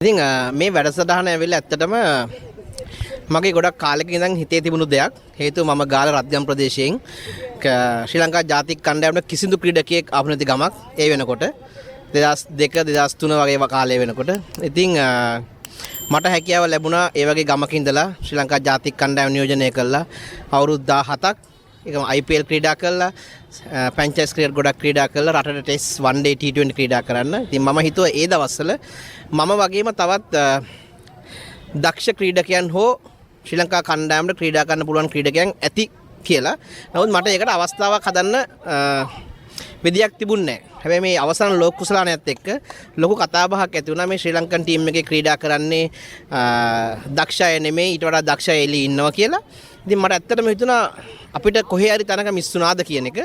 ඉතින් මේ වැඩසටහන ඇවිල්ලා ඇත්තටම මගේ ගොඩක් කාලෙක ඉඳන් හිතේ තිබුණු දෙයක්. හේතුව මම ගාල රත්ගම් ප්‍රදේශයෙන් ශ්‍රී ලංකා ජාතික කණ්ඩායමේ කිසිදු ක්‍රීඩකයෙක් ආපු නැති ගමක් ඒ වෙනකොට 2002 2003 වගේ කාලය වෙනකොට. ඉතින් මට හැකියාව ලැබුණා ඒ වගේ ගමක ඉඳලා ශ්‍රී ලංකා ජාතික කණ්ඩායම නියෝජනය කළා. අවුරුදු 17ක් ඒකම IPL ක්‍රීඩා කළා. ෆ්‍රැන්චයිස් ක්‍රිකට් ගොඩක් ක්‍රීඩා කළා. රටට ටෙස්ට් one day T20 ක්‍රීඩා කරන්න. ඉතින් මම හිතුවා ඒ දවස්වල මම වගේම තවත් දක්ෂ ක්‍රීඩකයන් හෝ ශ්‍රී ලංකා කණ්ඩායමට ක්‍රීඩා කරන්න පුළුවන් ක්‍රීඩකයන් ඇති කියලා. නමුත් මට ඒකට අවස්ථාවක් හදන්න විදියක් තිබුණේ නැහැ. හැබැයි මේ අවසන් ලෝක කුසලානයත් එක්ක ලොකු කතාබහක් ඇති වුණා. මේ ශ්‍රී ලංකන් ටීම් එකේ ක්‍රීඩා කරන්නේ දක්ෂ අය නෙමෙයි ඊට වඩා දක්ෂ අය එළි ඉන්නවා කියලා. ඉතින් මට ඇත්තටම හිතුණා අපිට කොහේ හරි තැනක මිස් වුණාද කියන එක.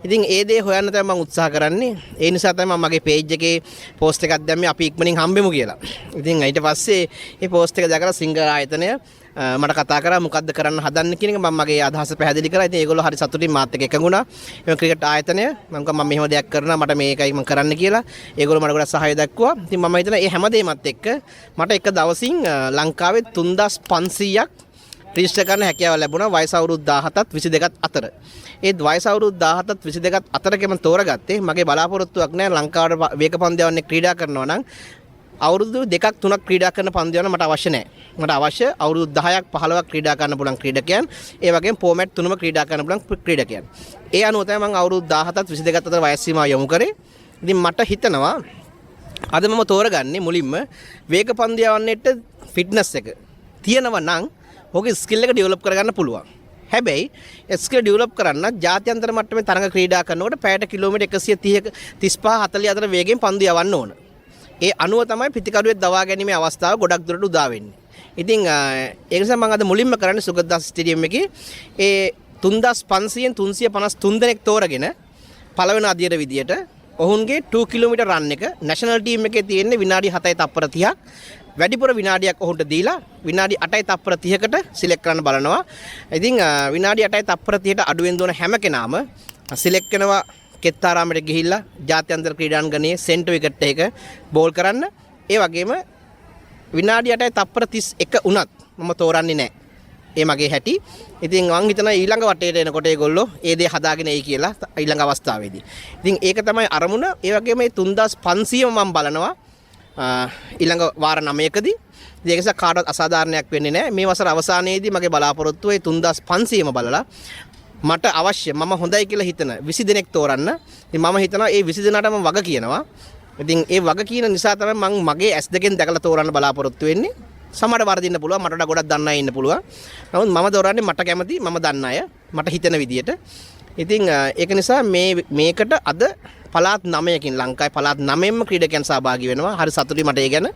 ඉතින් ඒ දේ හොයන්න තමයි මම උත්සාහ කරන්නේ. ඒ නිසා තමයි මම මගේ පේජ් එකේ පෝස්ට් එකක් දැම්මේ අපි ඉක්මනින් හම්බෙමු කියලා. ඉතින් ඊට පස්සේ මේ පෝස්ට් එක දැකලා සිංගර් ආයතනය මට කතා කරා මොකද්ද කරන්න හදන්නේ කියන එක මම මගේ අදහස පැහැදිලි කරා. ඉතින් ඒගොල්ලෝ හරි සතුටින් මාත් එක්ක එකඟුණා. මේ ක්‍රිකට් ආයතනය මම කිව්වා මම මෙහෙම දෙයක් කරනවා මට මේකයි මම කරන්න කියලා. ඒගොල්ලෝ මට ගොඩක් සහාය දක්වුවා. ඉතින් මම හිතනවා මේ හැමදේමත් එක්ක මට එක දවසින් ලංකාවේ 3500ක් රිජිස්ටර් කරන්න හැකියාව ලැබුණා වයස අවුරුදු 17ත් 22ත් අතර. ඒ වයස අවුරුදු 17ත් 22ත් අතරකම තෝරගත්තේ මගේ බලාපොරොත්තුවක් නෑ ලංකාවට වේග පන්දුවන්නේ ක්‍රීඩා කරනවා නම් අවුරුදු 2ක් 3ක් ක්‍රීඩා කරන පන්දුවන මට අවශ්‍ය නෑ. මට අවශ්‍ය අවුරුදු 10ක් 15ක් ක්‍රීඩා කරන්න පුළුවන් ක්‍රීඩකයන්. ඒ වගේම ෆෝමැට් තුනම ක්‍රීඩා කරන්න පුළුවන් ක්‍රීඩකයන්. ඒ අනුව තමයි මම අවුරුදු 17ත් 22ත් අතර වයස් සීමාව යොමු කරේ. ඉතින් මට හිතෙනවා අද මම තෝරගන්නේ මුලින්ම වේග පන්දුවන්නේට ෆිට්නස් එක තියෙනවා නම් ඔහුගේ ස්කිල් එක ඩෙවලොප් කරගන්න පුළුවන්. හැබැයි ස්කිල් ඩෙවලොප් කරන්න ජාත්‍යන්තර මට්ටමේ තරඟ ක්‍රීඩා කරනකොට පැයට කිලෝමීටර් 130 35 40 අතර වේගයෙන් පන්දු යවන්න ඕන. ඒ අනුව තමයි පිටිකඩුවේ දවා ගැනීමේ අවස්ථාව ගොඩක් දුරට උදා වෙන්නේ. ඉතින් ඒ නිසා මම අද මුලින්ම කරන්නේ සුගතදාස ස්ටේඩියම් එකේ ඒ 3500න් 353 දෙනෙක් තෝරගෙන පළවෙනි අදියර විදියට ඔවුන්ගේ 2 කිලෝමීටර් රන් එක නැෂනල් ටීම් එකේ තියෙන්නේ විනාඩි 7යි තප්පර 30ක්. වැඩිපුර විනාඩියක් ඔහුට දීලා විනාඩි 8යි තප්පර 30කට සිලෙක්ට් කරන්න බලනවා. ඉතින් විනාඩි 8යි තප්පර 30ට අඩුවෙන් දුවන හැම කෙනාම සිලෙක්ට් කරනවා කෙත්තාරාමයට ගිහිල්ලා ජාත්‍යන්තර ක්‍රීඩාංගණයේ සෙන්ටර් විකට් එක බෝල් කරන්න. ඒ වගේම විනාඩි 8යි තප්පර 31 වුණත් මම තෝරන්නේ නැහැ. ඒ මගේ හැටි. ඉතින් මං හිතනවා ඊළඟ වටේට එනකොට ඒගොල්ලෝ ඒ දේ හදාගෙන එයි කියලා ඊළඟ අවස්ථාවේදී. ඉතින් ඒක තමයි අරමුණ. ඒ වගේම මේ 3500ම මම බලනවා ඊළඟ වාර 9කදී. ඒක නිසා කාටවත් අසාධාරණයක් වෙන්නේ නැහැ. මේ වසර අවසානයේදී මගේ බලාපොරොත්තුව ඒ 3500ම බලලා මට අවශ්‍ය මම හොඳයි කියලා හිතන 20 දෙනෙක් තෝරන්න. ඉතින් මම හිතනවා ඒ 20 දෙනාටම වග කියනවා. ඉතින් ඒ වග කියන නිසා තමයි මම මගේ S2 දැකලා තෝරන්න බලාපොරොත්තු වෙන්නේ. සමහර වරදින්න පුළුවන් මට වඩා ගොඩක් දන්න අය ඉන්න පුළුවන්. නමුත් මම තෝරන්නේ මට කැමති මම දන්න අය මට හිතෙන විදියට. ඉතින් ඒක නිසා මේකට අද පළාත් 9කින් ලංකාවේ පළාත් 9ෙම ක්‍රීඩකයන් සහභාගී වෙනවා. හරි සතුටුයි මට ඒ ගැන.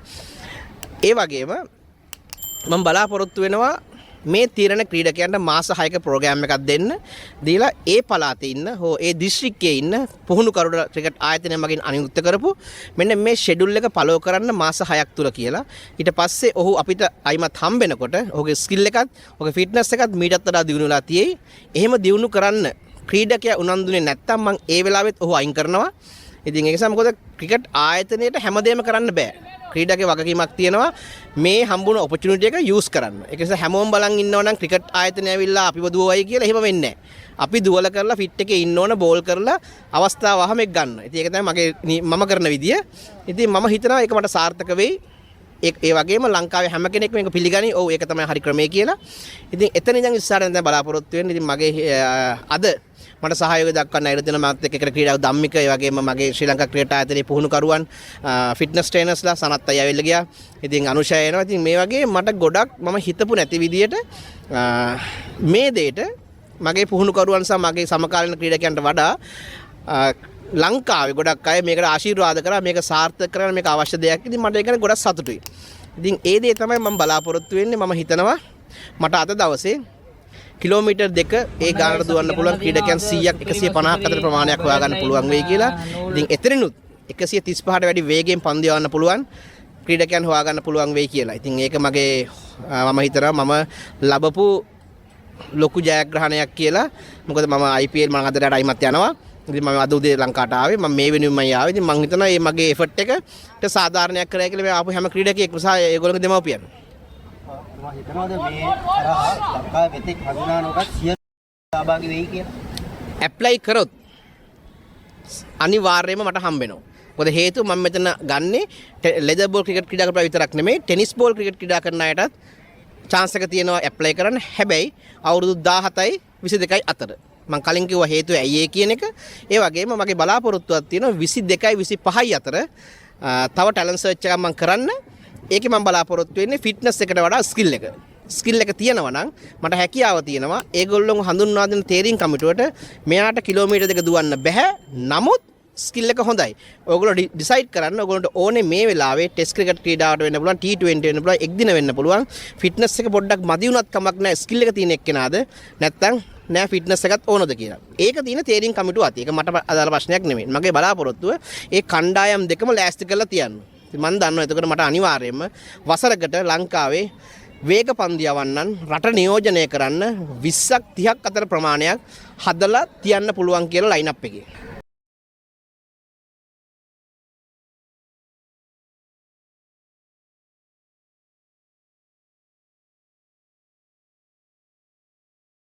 ඒ වගේම මම බලාපොරොත්තු වෙනවා මේ තීරණ ක්‍රීඩකයන්ට මාස 6ක ප්‍රෝග්‍රෑම් එකක් දෙන්න. දීලා ඒ පළාතේ ඉන්න හෝ ඒ දිස්ත්‍රික්කයේ ඉන්න පුහුණු කරුට ක්‍රිකට් ආයතනය මගින් අනුයුක්ත කරපු මෙන්න මේ ෂෙඩියුල් එක ෆලෝ කරන්න මාස 6ක් තුල කියලා. ඊට පස්සේ ඔහු අපිට අයිමත් හම්බෙනකොට ඔහුගේ ස්කිල් එකත් ඔහුගේ ෆිට්නස් එකත් මීටත් වඩා දියුණු වෙලා තියෙයි. එහෙම දියුණු කරන්න ක්‍රීඩකයා උනන්දුනේ නැත්තම් මම ඒ වෙලාවෙත් ඔහු අයින් කරනවා. ඉතින් ඒ නිසා මොකද ක්‍රිකට් ආයතනයේට හැමදේම කරන්න බෑ. ක්‍රීඩකගේ වගකීමක් තියෙනවා මේ හම්බුන ඔපචුනිටි එක යූස් කරන්න. ඒක නිසා හැමෝම බලන් ඉන්නවා නම් ක්‍රිකට් ආයතනය ඇවිල්ලා අපිව දුවවයි කියලා එහෙම වෙන්නේ නැහැ. අපි දුවල කරලා ෆිට් එකේ ඉන්න ඕන බෝල් කරලා අවස්ථාව වහම එක් ගන්න. ඉතින් ඒක තමයි මම කරන විදිය. ඉතින් මම හිතනවා ඒක මට සාර්ථක වෙයි. ඒ වගේම ලංකාවේ හැම කෙනෙක්ම මේක පිළිගනි. ඔව් ඒක තමයි හරි ක්‍රමය කියලා. ඉතින් එතන ඉඳන් ඉස්සරහින් දැන් බලාපොරොත්තු වෙන්නේ. ඉතින් මගේ අද මට සහයෝගය දක්වන්න අයර දෙන මාත් එක්ක ක්‍රීඩා ධම්මික ඒ වගේම මගේ ශ්‍රී ලංකා ක්‍රිකට් ආයතනයේ පුහුණු කරුවන් ෆිට්නස් ට්‍රේනර්ස්ලා සනත් අය ඇවිල්ලා ගියා. ඉතින් අනුෂය එනවා. ඉතින් මේ වගේ මට ගොඩක් මම හිතපු නැති විදියට මේ දෙයට මගේ පුහුණු කරුවන් සහ මගේ සමකාලීන ක්‍රීඩකයන්ට වඩා ලංකාවේ ගොඩක් අය මේකට ආශිර්වාද කරා මේක සාර්ථක කරන්න මේක අවශ්‍ය දෙයක්. ඉතින් මට ඒක ගැන ගොඩක් සතුටුයි. ඉතින් ඒ දේ තමයි මම බලාපොරොත්තු වෙන්නේ. මම හිතනවා මට අද දවසේ කිලෝමීටර් 2 ඒ ගානට දුවන්න පුළුවන් ක්‍රීඩකයන් 100ක් 150ක් අතර ප්‍රමාණයක් හොයාගන්න පුළුවන් වෙයි කියලා. ඉතින් එතරිනුත් 135ට වැඩි වේගයෙන් පන්දු යවන්න පුළුවන් ක්‍රීඩකයන් හොයාගන්න පුළුවන් වෙයි කියලා. ඉතින් ඒක මගේ මම හිතනවා මම ලැබපු ලොකු ජයග්‍රහණයක් කියලා. මොකද මම IPL මම අදට අයිමත් යනවා. ඉතින් මම අද උදේ ලංකාවට ආවේ. මම මේ වෙනුවෙන්ම ආවේ. ඉතින් මම හිතනවා මේ මගේ එෆර්ට් එකට සාධාරණයක් කරයි කියලා මේ ආපු හැම ක්‍රීඩකයෙක් නිසා ඒගොල්ලෝගේ දෙමව්පියන්. මම හිතනවාද මේ ලංකාවේ මෙතෙක් හඳුනා නොගත් සියලු සහභාගී වෙයි කියලා. ඇප්ලයි කරොත් අනිවාර්යයෙන්ම මට හම්බ වෙනවා. මොකද හේතුව මම මෙතන ගන්නේ ලෙදර් බෝල් ක්‍රිකට් ක්‍රීඩා කරලා විතරක් නෙමෙයි ටෙනිස් බෝල් ක්‍රිකට් ක්‍රීඩා කරන අයටත් chance එක තියෙනවා ඇප්ලයි කරන්න. හැබැයි අවුරුදු 17යි 22යි අතර. මම කලින් කිව්වා හේතුව ඇයි ඒ කියන එක. ඒ වගේම මගේ බලාපොරොත්තුවක් තියෙනවා 22යි 25යි අතර තව ටැලන්ට් සර්ච් එකක් මම කරන්න. ඒකේ මම බලාපොරොත්තු වෙන්නේ ෆිට්නස් එකට වඩා ස්කිල් එක. ස්කිල් එක තියෙනවා නම් මට හැකියාව තියෙනවා ඒගොල්ලෝ හඳුන්වා දෙන තේරීම් කමිටුවට මෙයාට කිලෝමීටර් දෙක දුවන්න බෑ. නමුත් ස්කිල් එක හොඳයි. ඔයගොල්ලෝ ඩිසයිඩ් කරන්න ඔයගොල්ලන්ට ඕනේ මේ වෙලාවේ ටෙස්ට් ක්‍රිකට් ක්‍රීඩාවට වෙන්න පුළුවන් T20 වෙන්න පුළුවන් එක් දින වෙන්න පුළුවන්. ෆිට්නස් එක පොඩ්ඩක් මදි වුණත් කමක් නැහැ. ස්කිල් එක තියෙන එක්කෙනාද නැත්තම් නෑ ෆිට්නස් එකත් ඕනද කියලා. ඒක තියෙන තේරීම් කමිටුව අත. ඒක මට අදාළ ප්‍රශ්නයක් නෙමෙයි. මගේ බලාපොරොත්තුව ඒ කණ්ඩායම් දෙකම ලෑස්ති කරලා තියන්න. ඉතින් මම දන්නවා එතකොට මට අනිවාර්යයෙන්ම වසරකට ලංකාවේ වේග පන්දු යවන්නන් රට නියෝජනය කරන්න 20ක් 30ක් අතර ප්‍රමාණයක් හදලා තියන්න පුළුවන් කියලා ලයින් අප් එකේ.